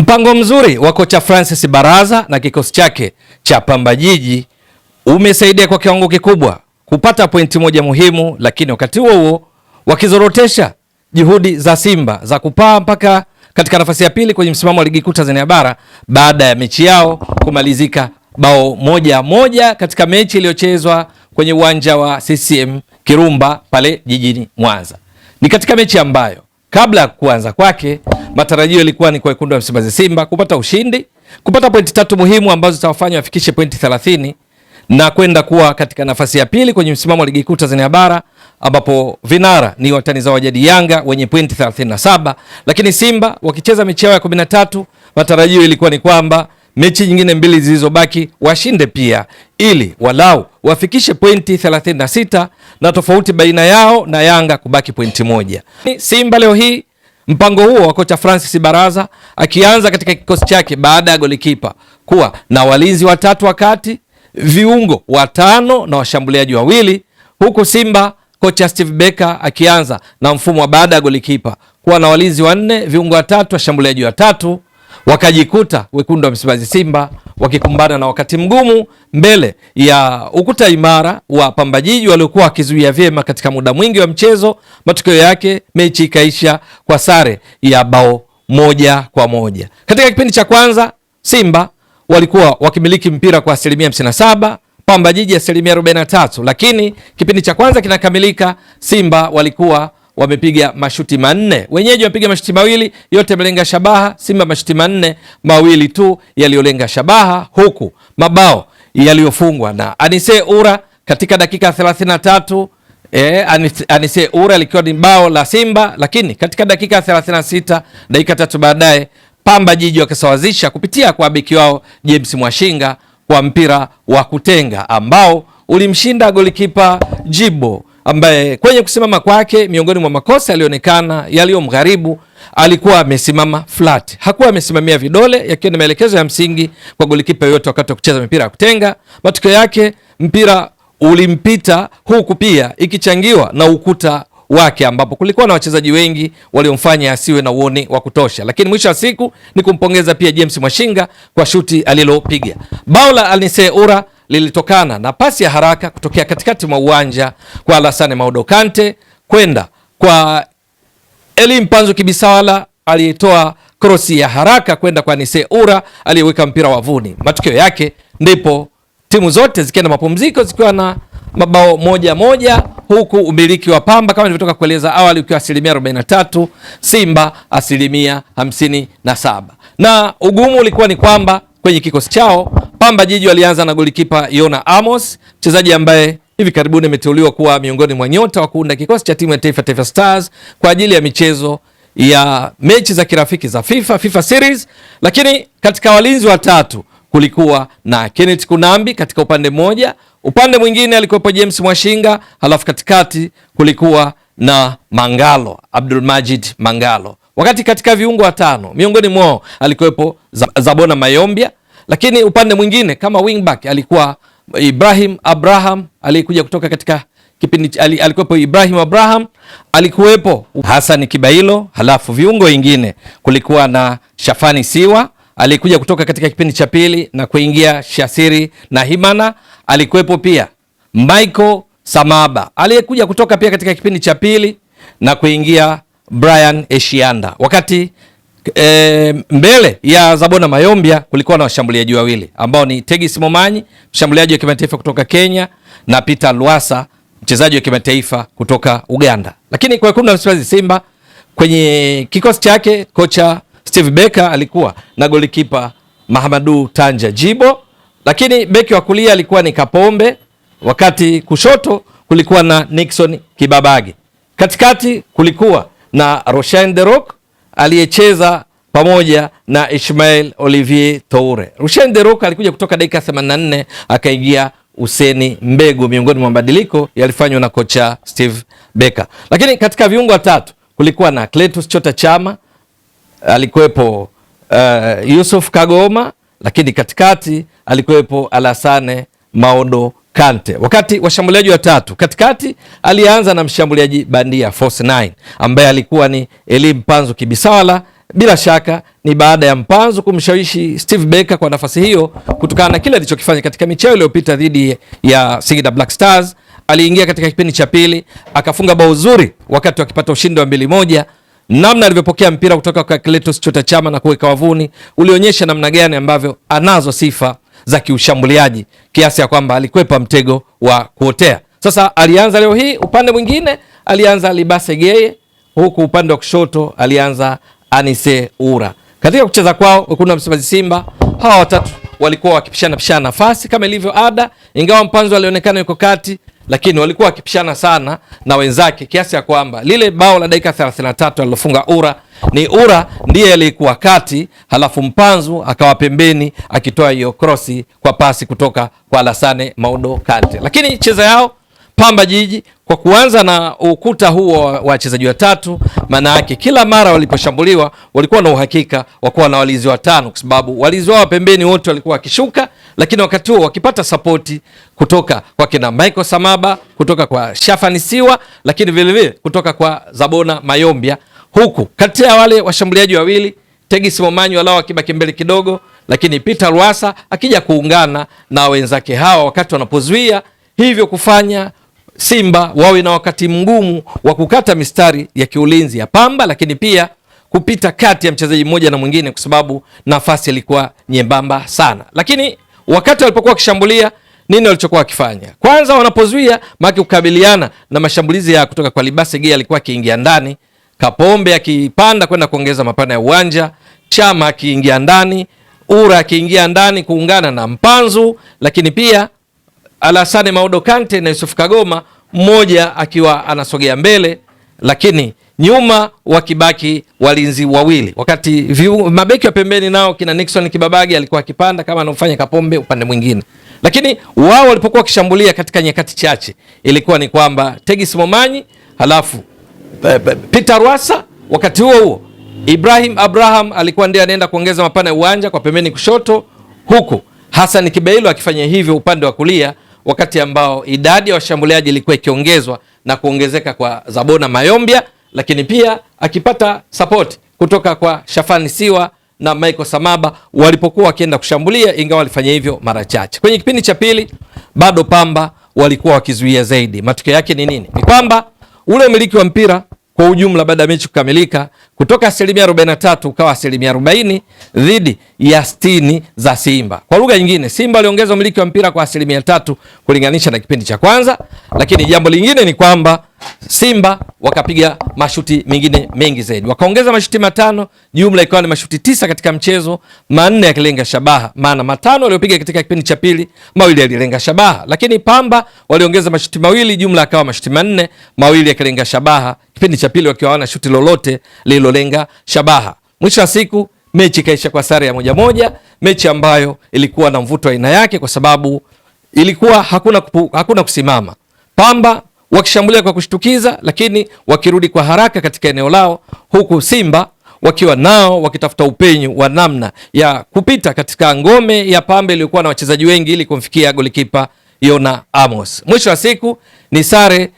Mpango mzuri wa kocha Francis Baraza na kikosi chake cha Pamba Jiji umesaidia kwa kiwango kikubwa kupata pointi moja muhimu, lakini wakati huo wakizorotesha juhudi za Simba za kupaa mpaka katika nafasi ya pili kwenye msimamo wa ligi kuu Tanzania bara baada ya mechi yao kumalizika bao 1-1 katika mechi iliyochezwa kwenye uwanja wa CCM Kirumba pale jijini Mwanza. Ni katika mechi ambayo kabla ya kuanza kwake matarajio yalikuwa ni kwa wekundu wa Msimbazi Simba kupata ushindi, kupata pointi 3 muhimu ambazo zitawafanya wafikishe pointi 30 na kwenda kuwa katika nafasi ya pili kwenye msimamo wa ligi kuu Tanzania bara, ambapo vinara ni watani zao jadi Yanga wenye pointi 37, lakini Simba wakicheza mechi yao ya 13, matarajio ilikuwa ni kwamba mechi nyingine mbili zilizobaki washinde pia ili walau wafikishe pointi 36 na tofauti baina yao na Yanga kubaki pointi moja. Simba leo hii mpango huo wa kocha Francis Baraza akianza katika kikosi chake baada ya golikipa kuwa na walinzi watatu wakati, viungo 5 na washambuliaji 2, huku Simba kocha Steve Becker akianza na mfumo wa baada ya golikipa kuwa na walinzi 4, viungo 3, washambuliaji 3, wakajikuta wekundu wa Msimbazi Simba wakikumbana na wakati mgumu mbele ya ukuta imara wa Pamba Jiji waliokuwa wakizuia vyema katika muda mwingi wa mchezo. Matokeo yake mechi ikaisha kwa sare ya bao 1-1. Katika kipindi cha kwanza Simba walikuwa wakimiliki mpira kwa 57%, Pamba Jiji 43%, lakini kipindi cha kwanza kinakamilika Simba walikuwa wamepiga mashuti 4. Wenyeji wamepiga mashuti 2, yote yamelenga shabaha. Simba mashuti 4, 2 tu yaliolenga shabaha, huku mabao yaliyofungwa na Anise Ura katika dakika 33, Anise Ura likiwa ni bao la Simba, lakini katika dakika 36, dakika 3 baadaye Pamba Jiji wakasawazisha kupitia kwa beki wao James Mwashinga kwa mpira wa kutenga ambao ulimshinda golikipa Jibo, ambaye kwenye kusimama kwake miongoni mwa makosa yalionekana yaliyomgharibu, alikuwa amesimama flat, hakuwa amesimamia vidole, yakiwa ni maelekezo ya msingi kwa golikipa yote wakati wa kucheza mpira wa kutenga. Matokeo yake mpira ulimpita, huku pia ikichangiwa na ukuta wake ambapo kulikuwa na wachezaji wengi waliomfanya asiwe na uoni wa kutosha, lakini mwisho wa siku ni kumpongeza pia James Mwashinga kwa shuti alilopiga. Bao la Anise Ura lilitokana na pasi ya haraka kutokea katikati mwa uwanja kwa Alassane Maudo Kante kwenda kwa Eli Mpanzu Kibisawala aliyetoa krosi ya haraka kwenda kwa Anise Ura aliyeweka mpira wavuni. Matokeo yake ndipo timu zote zikienda mapumziko zikiwa na mabao 1-1, huku umiliki wa Pamba kama nilivyotoka kueleza awali ukiwa 43%, Simba 57%. Na ugumu ulikuwa ni kwamba kwenye kikosi chao Pamba Jiji walianza na golikipa Yona Amos, mchezaji ambaye hivi karibuni ameteuliwa kuwa miongoni mwa nyota wa kuunda kikosi cha timu ya taifa Taifa Stars kwa ajili ya michezo ya mechi za kirafiki za FIFA Series. Lakini katika walinzi watatu kulikuwa na Kenneth Kunambi katika upande mmoja, upande mwingine alikuwepo James Mwashinga, halafu katikati kulikuwa na Mangalo, Abdul Majid Mangalo. Wakati katika viungo 5 miongoni mwao alikuwepo Zabona Mayombia, lakini upande mwingine kama wingback alikuwa Ibrahim Abraham aliyekuja kutoka katika kipindi, alikuwepo Ibrahim Abraham, alikuwepo Hassan Kibailo, halafu viungo wengine kulikuwa na Shafani Siwa alikuja kutoka katika kipindi cha pili na kuingia Shasiri na Himana, alikuwepo pia Michael Samaba aliyekuja kutoka pia katika kipindi cha pili na kuingia Brian Eshianda. Wakati mbele ya Zabona Mayombia kulikuwa na washambuliaji 2 ambao ni Tegis Momanyi, mshambuliaji wa kimataifa kutoka Kenya, na Peter Lwasa, mchezaji wa kimataifa kutoka Uganda. Lakini kwa wekundu wa Msimbazi Simba kwenye kikosi chake kocha Steve Becker alikuwa na golikipa Mahamadu Tanja Jibo, lakini beki wa kulia alikuwa ni Kapombe, wakati kushoto kulikuwa na Nixon Kibabage, katikati kulikuwa na Roshan Derok aliyecheza pamoja na Ismail Olivier Toure. Roshan Derok alikuja kutoka dakika 84 akaingia Useni Mbegu, miongoni mwa mabadiliko yalifanywa na kocha Steve Becker. Lakini katika viungo 3 kulikuwa na Cletus Chota Chama, alikuwepo Yusuf Kagoma, lakini katikati alikuwepo Alassane Maudo Kante. Wakati washambuliaji watatu katikati alianza na mshambuliaji bandia Force 9 ambaye alikuwa ni Eli Mpanzu Kibisawala, bila shaka ni ni baada ya Mpanzu kumshawishi Steve Barker kwa nafasi hiyo kutokana na kile alichokifanya katika michezo iliyopita dhidi ya Singida Black Stars. Aliingia katika kipindi cha pili akafunga bao zuri wakati wakipata ushindi wa 2-1. Namna alivyopokea mpira kutoka kwa Clatous Chota Chama na kuweka wavuni ulionyesha namna gani ambavyo anazo sifa za kiushambuliaji kiasi ya kwamba alikwepa mtego wa kuotea. Sasa alianza leo hii upande mwingine, alianza Libase Geye, huku upande wa kushoto alianza Anise Ura. Katika kucheza kwao wekundu wa Msimbazi Simba, hawa watatu walikuwa wakipishana nafasi kama ilivyo ada, ingawa Mpanzu alionekana yuko kati, lakini walikuwa wakipishana sana na wenzake kiasi ya kwamba lile bao la dakika 33 alilofunga Ura, ni Ura ndiye alikuwa kati, halafu Mpanzu akawa pembeni akitoa hiyo krosi kwa pasi kutoka kwa Alassane Maudo Kante. Lakini cheza yao Pamba Jiji kwa kuanza na ukuta huo wa wachezaji watatu, maana yake kila mara waliposhambuliwa walikuwa na uhakika wa kuwa na walinzi watano, kwa sababu walinzi wao pembeni wote walikuwa wakishuka, lakini wakati huo wakipata sapoti kutoka kwa kina Michael Samaba, kutoka kwa Shafani Siwa, lakini vile vile kutoka kwa Zabona Mayombia, huku kati ya wale washambuliaji wawili Tegis Momanyi walao akibaki mbele kidogo, lakini Peter Rwasa akija kuungana na wenzake hawa wakati wanapozuia, hivyo kufanya Simba wawe na wakati mgumu wa kukata mistari ya kiulinzi ya Pamba, lakini pia kupita kati ya mchezaji mmoja na mwingine kwa sababu nafasi ilikuwa nyembamba sana. Lakini wakati walipokuwa wakishambulia, nini walichokuwa wakifanya? Kwanza wanapozuia maki kukabiliana na mashambulizi ya kutoka kwa Libase Geye, alikuwa akiingia ndani, Kapombe akipanda kwenda kuongeza mapana ya uwanja, Chama akiingia ndani, Ura akiingia ndani kuungana na Mpanzu, lakini pia Alassane Maudo Kante na Yusuf Kagoma, mmoja akiwa anasogea mbele, lakini nyuma wakibaki walinzi wawili, wakati mabeki wa pembeni nao kina Nixon Kibabagi alikuwa akipanda kama anafanya Kapombe upande mwingine. Lakini wao walipokuwa wakishambulia katika nyakati chache, ilikuwa ni kwamba Tegis Momanyi, halafu Peter Rwasa, wakati huo Ibrahim Abraham alikuwa ndiye anaenda kuongeza mapana ya uwanja kwa pembeni kushoto, huku Hassan Kibeilo akifanya hivyo upande wa kulia, wakati ambao idadi ya washambuliaji ilikuwa ikiongezwa na kuongezeka kwa Zabona Mayombia, lakini pia akipata support kutoka kwa Shafani Siwa na Michael Samaba walipokuwa wakienda kushambulia, ingawa walifanya hivyo mara chache. Kwenye kipindi cha pili bado Pamba walikuwa wakizuia zaidi. Matokeo yake ni nini? Ni kwamba ule umiliki wa mpira kwa ujumla baada ya mechi kukamilika kutoka 43% ukawa 40% dhidi ya 60 za Simba. Kwa lugha nyingine, Simba waliongeza umiliki wa mpira kwa 3% kulinganisha na kipindi cha kwanza, lakini jambo lingine ni kwamba Simba wakapiga mashuti mengine mengi zaidi. Wakaongeza mashuti 5, jumla ikawa ni mashuti 9 katika mchezo, 4 yakilenga shabaha. Maana 5 waliopiga katika kipindi cha pili, 2 yalilenga shabaha. Lakini Pamba waliongeza mashuti 2, jumla akawa mashuti 4, 2 yakilenga shabaha. Kipindi cha pili wakiwa hawana shuti lolote lililolenga shabaha. Mwisho wa siku mechi kaisha kwa sare ya 1-1, mechi ambayo ilikuwa na mvuto aina yake kwa sababu ilikuwa hakuna kusimama. Pamba wakishambulia kwa kushtukiza, lakini wakirudi kwa haraka katika eneo lao, huku Simba wakiwa nao wakitafuta upenyu wa namna ya kupita katika ngome ya Pamba iliyokuwa na wachezaji wengi ili kumfikia golikipa Yona Amos. Mwisho wa siku ni sare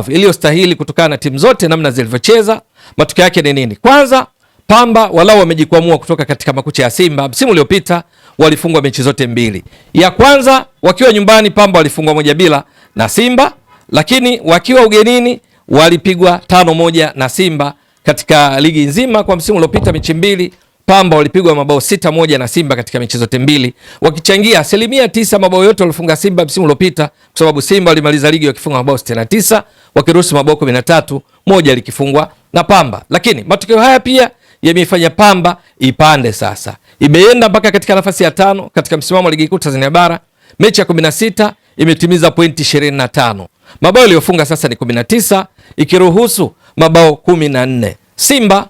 iliyostahili kutokana na timu zote namna zilivyocheza. Matokeo yake ni nini? Kwanza, Pamba walau wamejikwamua kutoka katika makucha ya Simba. Msimu uliopita walifungwa mechi zote mbili. Ya kwanza wakiwa nyumbani Pamba walifungwa 1-0 na Simba, lakini wakiwa ugenini walipigwa 5-1 na Simba. Katika ligi nzima kwa msimu uliopita mechi mbili, Pamba walipigwa mabao 6-1 na Simba katika mechi zote mbili, wakichangia 9% mabao yote walifunga Simba msimu uliopita, kwa sababu Simba walimaliza ligi wakifunga mabao 69, wakiruhusu mabao 13, moja likifungwa na Pamba. Lakini matokeo haya pia yameifanya Pamba ipande sasa. Imeenda mpaka katika nafasi ya 5 katika msimamo wa ligi kuu Tanzania bara. Mechi ya 16 imetimiza pointi 25. Mabao yaliyofunga sasa ni 19, ikiruhusu mabao 14. Simba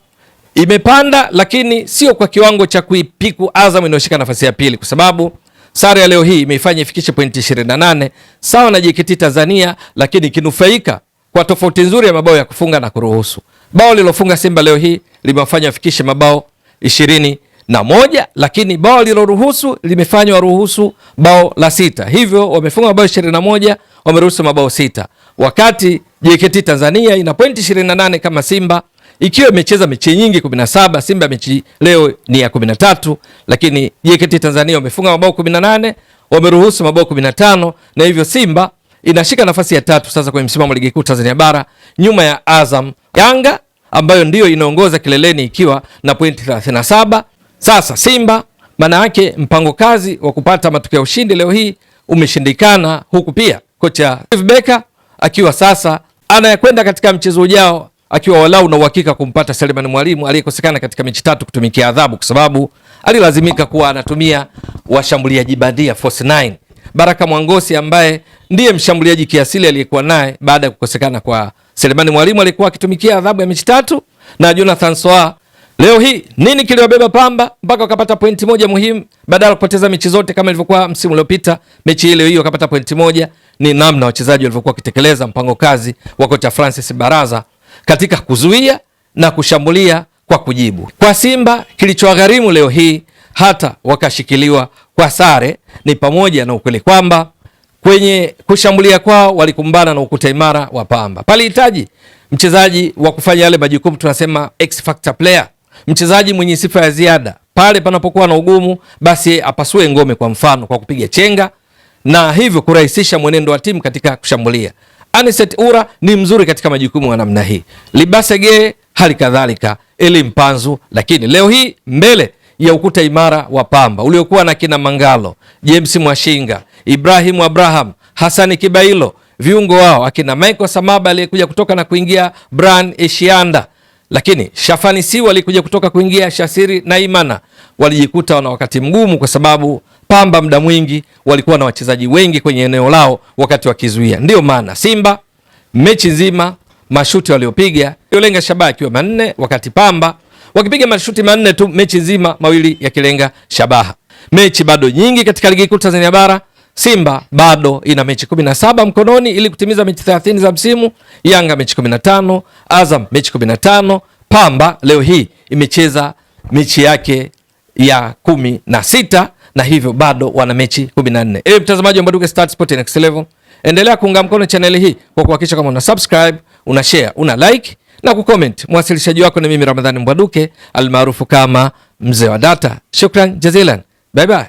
imepanda, lakini sio kwa kiwango cha kuipiku Azam inayoshika nafasi ya pili, kwa sababu sare ya leo hii imeifanya ifikishe pointi 28 sawa na JKT Tanzania, lakini kinufaika kwa tofauti nzuri ya mabao ya kufunga na kuruhusu. Bao lilofunga Simba leo hii limewafanya wafikishe mabao 21, lakini bao liloruhusu limefanya waruhusu bao la 6. Hivyo wamefunga mabao 21, wameruhusu mabao 6. Wakati JKT Tanzania ina pointi 28 kama Simba, ikiwa imecheza mechi nyingi 17. Simba mechi leo ni ya 13, lakini JKT Tanzania wamefunga mabao 18, wameruhusu mabao 15, na hivyo Simba inashika nafasi ya 3 sasa kwenye msimamo wa ligi kuu Tanzania bara, nyuma ya Azam. Yanga ambayo ndio inaongoza kileleni ikiwa na pointi 37. Sasa Simba maana yake mpango kazi wa kupata matokeo ya ushindi leo hii umeshindikana, huku pia kocha Steve Becker akiwa sasa anayekwenda katika mchezo ujao akiwa walau na uhakika kumpata Selemani Mwalimu aliyekosekana katika mechi 3 kutumikia adhabu, kwa sababu alilazimika kuwa anatumia washambuliaji bandia force 9. Baraka Mwangosi ambaye ndiye mshambuliaji kiasili aliyekuwa naye baada ya kukosekana kwa Selemani Mwalimu alikuwa akitumikia adhabu ya mechi 3, na Jonathan Soa. Leo hii nini kiliwabeba Pamba mpaka wakapata pointi moja muhimu badala ya kupoteza mechi zote kama ilivyokuwa msimu uliopita? Mechi ile hiyo wakapata pointi moja, ni namna wachezaji walivyokuwa wakitekeleza mpango kazi wa kocha Francis Baraza katika kuzuia na kushambulia kwa kujibu. Kwa Simba kilichowagharimu leo hii hata wakashikiliwa kwa sare ni pamoja na ukweli kwamba kwenye kushambulia kwao walikumbana na ukuta imara wa Pamba. Palihitaji mchezaji wa kufanya yale majukumu, tunasema X factor player, mchezaji mwenye sifa ya ziada. Pale panapokuwa na ugumu, basi apasue ngome, kwa mfano kwa kupiga chenga, na hivyo kurahisisha mwenendo wa timu katika kushambulia. Aniset Ura ni mzuri katika majukumu ya namna hii, Libasege hali kadhalika, Eli Mpanzu. Lakini leo hii mbele ya ukuta imara wa Pamba uliokuwa na kina Mangalo, James Mwashinga, Ibrahim Abraham, Hasani Kibailo, viungo wao akina Michael Samaba aliyekuja kutoka na kuingia Brian Eshianda, lakini Shafani Siwa alikuja kutoka kuingia Shasiri na Imana, walijikuta wana wakati mgumu, kwa sababu Pamba muda mwingi walikuwa na wachezaji wengi kwenye eneo lao wakati wakizuia. Ndio maana Simba mechi nzima mashuti waliopiga yolenga shabaha ikiwa 4, wakati Pamba wakipiga mashuti 4 tu mechi nzima, 2 yakilenga shabaha. Mechi bado nyingi katika ligi kuu Tanzania bara. Simba bado ina mechi 17 mkononi ili kutimiza mechi 30 za msimu. Yanga mechi 15, Azam mechi 15. Pamba leo hii imecheza mechi yake ya 16 na hivyo bado wana mechi 14. Mtazamaji wa Mbwaduke Stats Sport Next Level, endelea kuunga mkono channel hii kwa kuhakikisha kama una subscribe, una share, una like na kucomment. Mwasilishaji wako ni mimi Ramadhani Mbwaduke almaarufu kama Mzee wa Data. Shukran jazilan. Bye bye.